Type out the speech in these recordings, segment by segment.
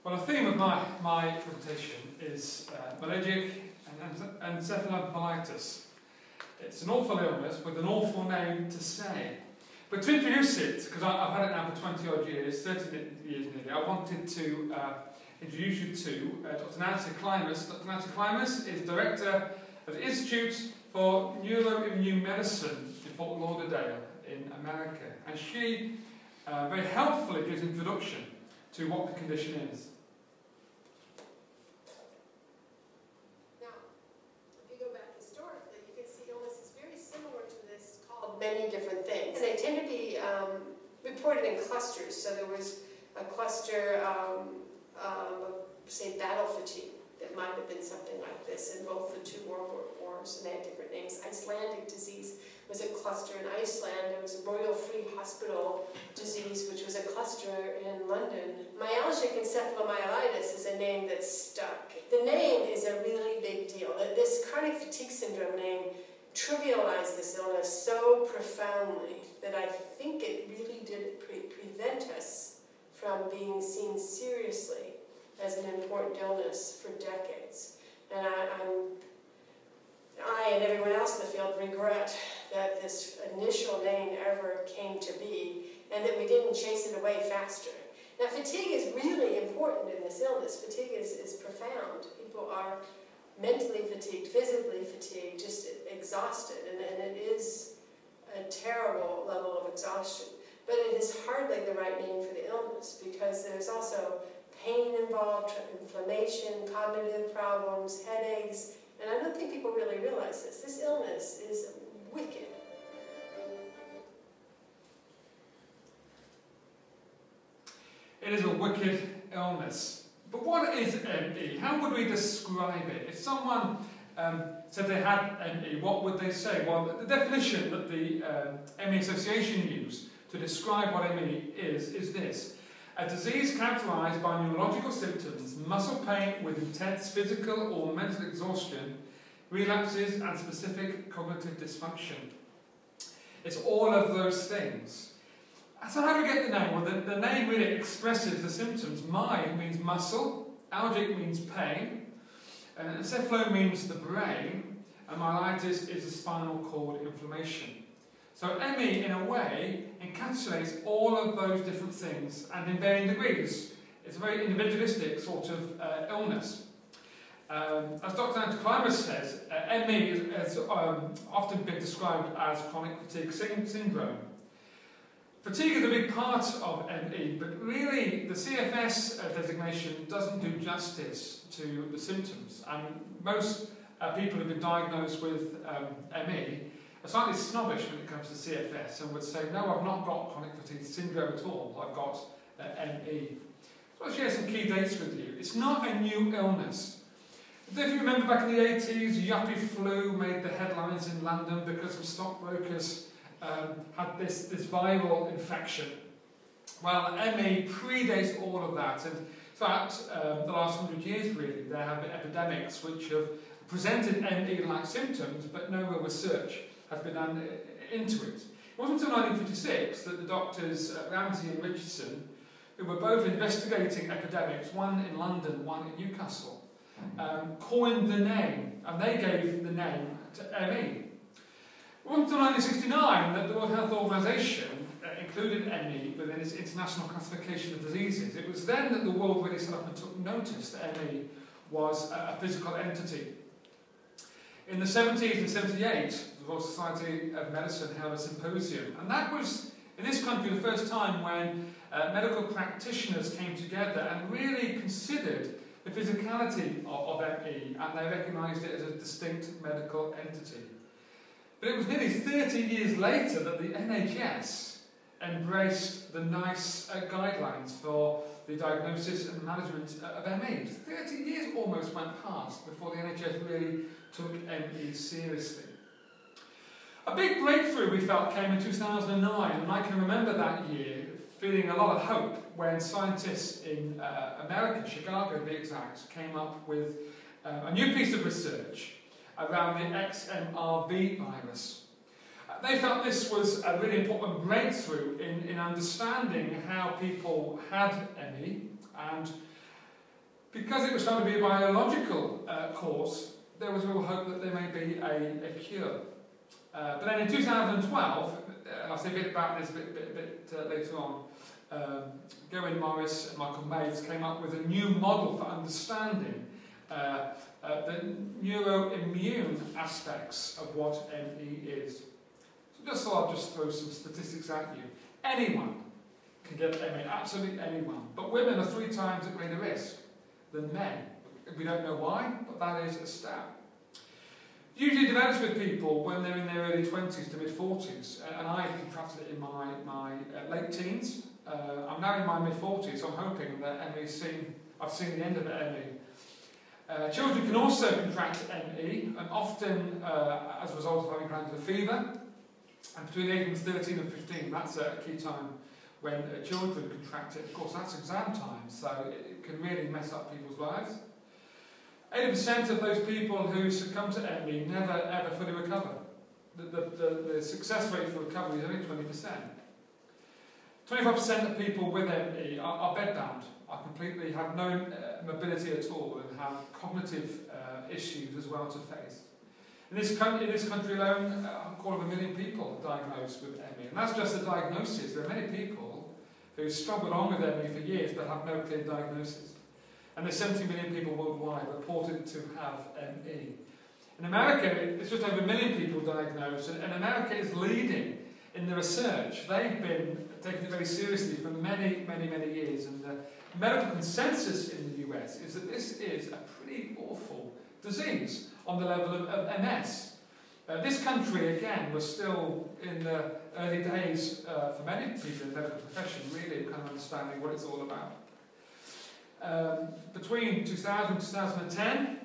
Well, the theme of my presentation is Myalgic and Encephalopathy. It's an awful illness with an awful name to say. But to introduce it, because I've had it now for 20 odd years, 30 years nearly, I wanted to introduce you to Dr. Nancy Klimas. Dr. Nancy Klimas is Director of the Institute for Neuroimmune Medicine in Fort Lauderdale in America. And she very helpfully gives an introduction to what the condition is. Many different things. They tend to be reported in clusters. So there was a cluster of, say, battle fatigue that might have been something like this in both the two world wars, and they had different names. Icelandic disease was a cluster in Iceland. There was a Royal Free Hospital disease, which was a cluster in London. Myalgic encephalomyelitis is a name that's stuck. The name is a really big deal. This chronic fatigue syndrome name trivialized this illness so profoundly that I think it really did prevent us from being seen seriously as an important illness for decades. And I and everyone else in the field regret that this initial name ever came to be and that we didn't chase it away faster. Now, fatigue is really important in this illness. Fatigue is profound. People are mentally fatigued, physically fatigued, just exhausted, and it is a terrible level of exhaustion. But it is hardly the right name for the illness because there's also pain involved, inflammation, cognitive problems, headaches, and I don't think people really realize this. This illness is wicked. It is a wicked illness. But what is ME? How would we describe it? If someone said they had ME, what would they say? Well, the definition that the ME Association used to describe what ME is this: a disease characterized by neurological symptoms, muscle pain with intense physical or mental exhaustion, relapses and specific cognitive dysfunction. It's all of those things. So how do we get the name? Well, the name really expresses the symptoms. My means muscle, algic means pain, encephalo means the brain, and myelitis is the spinal cord inflammation. So ME, in a way, encapsulates all of those different things, and in varying degrees. It's a very individualistic sort of illness. As Dr. Nancy Klimas says, ME has often been described as chronic fatigue syndrome. Fatigue is a big part of ME, but really the CFS designation doesn't do justice to the symptoms. And most people who've been diagnosed with ME are slightly snobbish when it comes to CFS and would say, no, I've not got chronic fatigue syndrome at all, I've got ME. So I'll share some key dates with you. It's not a new illness. If you remember back in the 80s, yuppie flu made the headlines in London because some stockbrokers had this viral infection. Well, ME predates all of that, and in fact, the last 100 years really, there have been epidemics which have presented ME-like symptoms, but no real research has been done into it. It wasn't until 1956 that the doctors Ramsey and Richardson, who were both investigating epidemics, one in London, one in Newcastle, coined the name, and they gave the name to ME. It wasn't until 1969 that the World Health Organization included ME within its international classification of diseases. It was then that the world really set up and took notice that ME was a physical entity. In the 70s and 78, the Royal Society of Medicine held a symposium, and that was, in this country, the first time when medical practitioners came together and really considered the physicality of ME, and they recognised it as a distinct medical entity. But it was nearly 30 years later that the NHS embraced the NICE guidelines for the diagnosis and management of ME. 30 years almost went past before the NHS really took ME seriously. A big breakthrough we felt came in 2009, and I can remember that year feeling a lot of hope when scientists in America, Chicago to be exact, came up with a new piece of research around the XMRV virus. They felt this was a really important breakthrough in understanding how people had ME and Because it was found to be a biological cause, there was real hope that there may be a cure. But then in 2012, I'll say a bit about this a bit later on, Gowen Morris and Michael Mays came up with a new model for understanding the neuroimmune aspects of what ME is. So just thought I'd just throw some statistics at you. Anyone can get ME, absolutely anyone. But women are 3 times at greater risk than men. We don't know why, but that is a stat. Usually develops with people when they're in their early 20s to mid-40s, and I contracted it in my late teens. I'm now in my mid-40s, so I'm hoping that I've seen the end of ME. Children can also contract ME, and often as a result of having glandular fever. And between the ages of 13 and 15, that's a key time when children contract it. Of course, that's exam time, so it can really mess up people's lives. 80% of those people who succumb to ME never ever fully recover. The success rate for recovery is only 20%. 25% of people with ME are bedbound, have no mobility at all, and have cognitive issues as well to face. In this country alone, 250,000 people are diagnosed with ME, and that's just the diagnosis. There are many people who struggled on with ME for years but have no clear diagnosis. And there's 70 million people worldwide reported to have ME. In America, it's just over 1 million people diagnosed, and America is leading in the research. They've been taking it very seriously for many, many, many years, and the medical consensus in the US is that this is a pretty awful disease on the level of MS. This country, again, was still in the early days for many people in the medical profession, really kind of understanding what it's all about. Between 2000 and 2010,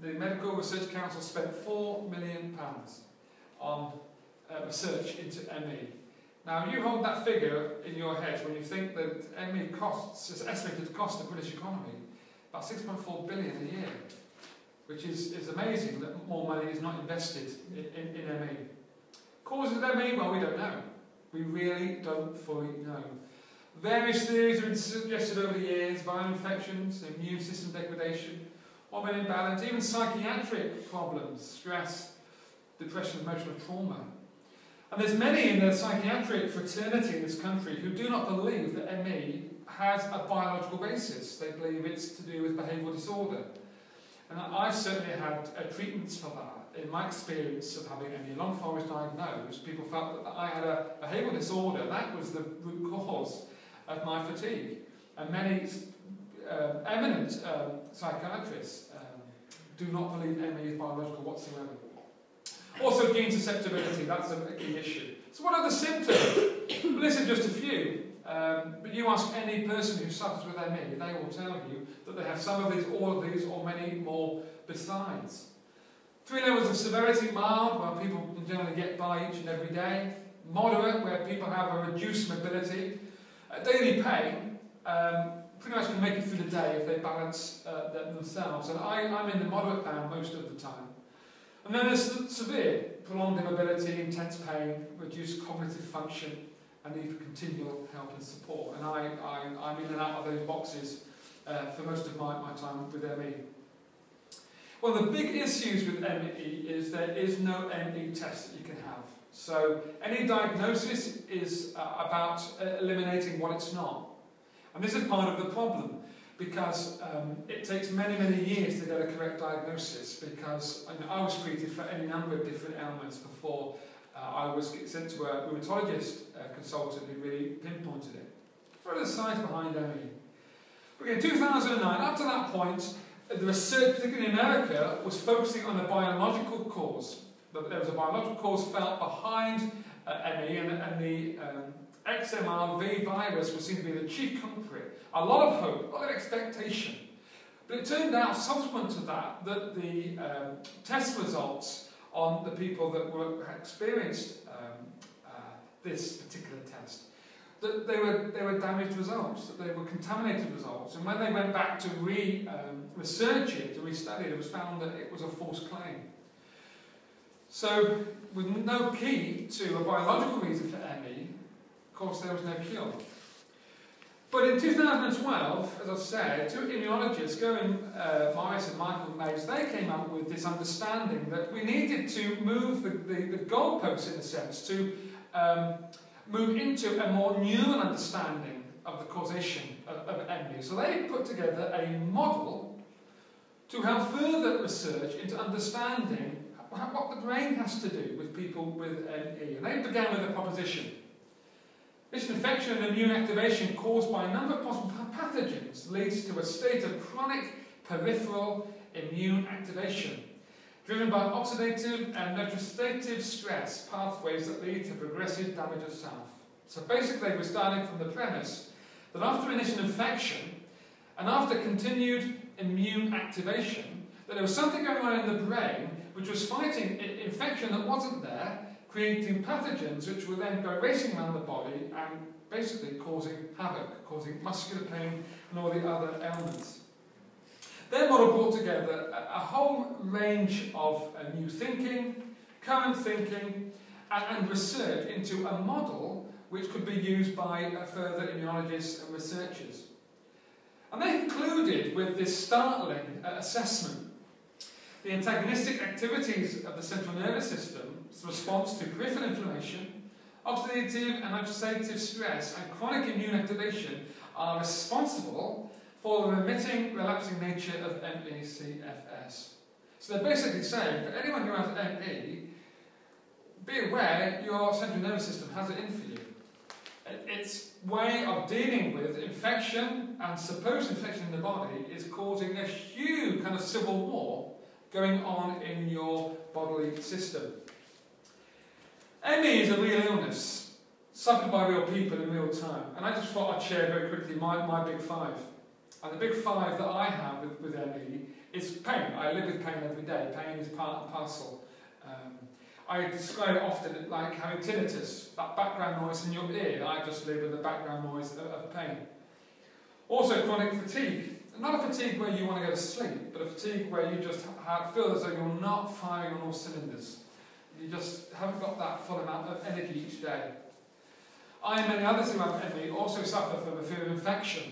the Medical Research Council spent £4 million on research into ME. Now, you hold that figure in your head when you think that ME is estimated to cost the British economy about £6.4 billion a year, which is amazing that more money is not invested in ME. Causes of ME? Well, we don't know. We really don't fully know. Various theories have been suggested over the years: viral infections, immune system degradation, hormone imbalance, even psychiatric problems, stress, depression, emotional trauma. And there's many in the psychiatric fraternity in this country who do not believe that ME has a biological basis. They believe it's to do with behavioural disorder. And I've certainly had treatments for that. In my experience of having ME long before I was diagnosed, people felt that I had a behavioural disorder. That was the root cause of my fatigue. And many eminent psychiatrists do not believe ME is biological whatsoever. Also, gene susceptibility, that's a key issue. So what are the symptoms? Well, this is just a few. But you ask any person who suffers with ME, they will tell you that they have some of these, all of these, or many more besides. 3 levels of severity: mild, where people can generally get by each and every day; moderate, where people have a reduced mobility; daily pain, pretty much can make it through the day if they balance themselves. And I'm in the moderate band most of the time. And then there's severe, prolonged immobility, intense pain, reduced cognitive function, and need for continual help and support. And I'm in and out of those boxes for most of my time with ME. One of the big issues with ME is there is no ME test that you can have. So any diagnosis is about eliminating what it's not. And this is part of the problem, because it takes many, many years to get a correct diagnosis, because I was treated for any number of different ailments before I was sent to a rheumatologist consultant who really pinpointed it. What are the science behind ME? Okay, in 2009, up to that point, the research, particularly in America, was focusing on a biological cause. There was a biological cause felt behind ME, and the XMRV virus was seen to be the chief culprit. A lot of hope, a lot of expectation. But it turned out, subsequent to that, that the test results on the people that had experienced this particular test, that they were damaged results, that they were contaminated results. And when they went back to research it, to restudy it, it was found that it was a false claim. So, with no key to a biological reason for ME, of course there was no cure. But in 2012, as I've said, two immunologists, Morris and Michael Mays, they came up with this understanding that we needed to move the goalposts, in a sense, to move into a more nuanced understanding of the causation of ME. So they put together a model to have further research into understanding what the brain has to do with people with ME. And they began with a proposition. This infection and immune activation caused by a number of possible pathogens leads to a state of chronic peripheral immune activation, driven by oxidative and neurostative stress pathways that lead to progressive damage of self. So basically we're starting from the premise that after initial infection and after continued immune activation, that there was something going on in the brain which was fighting infection that wasn't there, creating pathogens which will then go racing around the body and basically causing havoc, causing muscular pain and all the other ailments. Their model brought together a whole range of new thinking, current thinking, and research into a model which could be used by further immunologists and researchers. And they concluded with this startling assessment. The antagonistic activities of the central nervous system's response to peripheral inflammation, oxidative and oxidative stress, and chronic immune activation are responsible for the remitting, relapsing nature of ME/CFS. So they're basically saying, for anyone who has ME, be aware your central nervous system has it in for you. Its way of dealing with infection and supposed infection in the body is causing a huge kind of civil war going on in your bodily system. ME is a real illness, suffered by real people in real time. And I just thought I'd share very quickly my big five. And the big five that I have with ME is pain. I live with pain every day. Pain is part and parcel. I describe it often like having tinnitus, that background noise in your ear. I just live with the background noise of pain. Also chronic fatigue. Not a fatigue where you want to go to sleep, but a fatigue where you just feel as though you're not firing on all cylinders. You just haven't got that full amount of energy each day. I and many others who have ME also suffer from a fear of infection.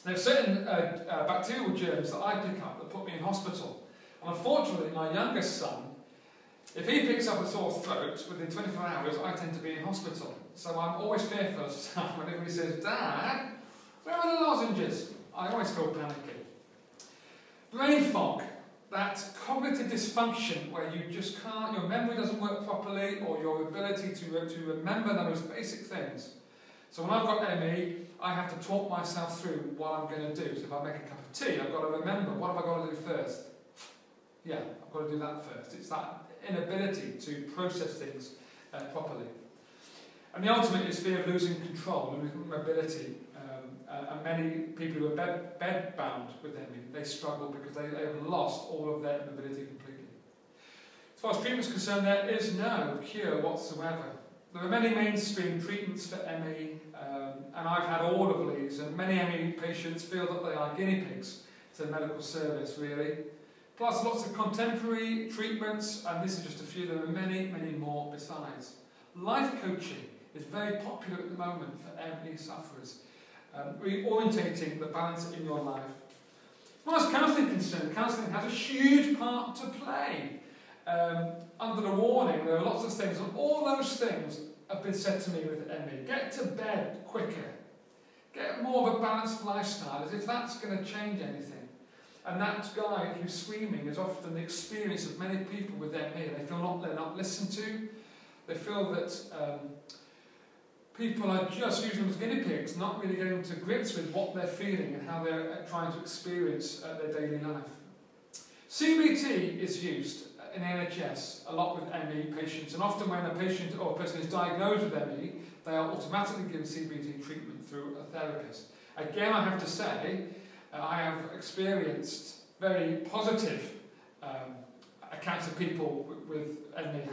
There are certain bacterial germs that I pick up that put me in hospital. And unfortunately, my youngest son, if he picks up a sore throat within 24 hours, I tend to be in hospital. So I'm always fearful of stuff. Whenever he says, "Dad, where are the lozenges?" I always feel panicky. Brain fog, that cognitive dysfunction where you just can't, your memory doesn't work properly, or your ability to remember those basic things. So when I've got ME, I have to talk myself through what I'm going to do. So if I make a cup of tea, I've got to remember, what have I got to do first? Yeah, I've got to do that first. It's that inability to process things properly. And the ultimate is fear of losing control and losing mobility. And many people who are bed-bound with ME, they struggle because they have lost all of their mobility completely. As far as treatment is concerned, there is no cure whatsoever. There are many mainstream treatments for ME, and I've had all of these, and many ME patients feel that they are guinea pigs to the medical service, really. Plus lots of contemporary treatments, and this is just a few. There are many, many more besides. Life coaching is very popular at the moment for ME sufferers. Reorientating the balance in your life. As far as counselling is concerned, counselling has a huge part to play. Under the warning, there are lots of things, and all those things have been said to me with ME. Get to bed quicker. Get more of a balanced lifestyle, as if that's going to change anything. And that guy who's screaming is often the experience of many people with ME. They feel they're not listened to. They feel that people are just using them as guinea pigs, not really getting to grips with what they're feeling and how they're trying to experience their daily life. CBT is used in NHS a lot with ME patients, and often when a patient or a person is diagnosed with ME, they are automatically given CBT treatment through a therapist. Again, I have to say, I have experienced very positive accounts of people with ME having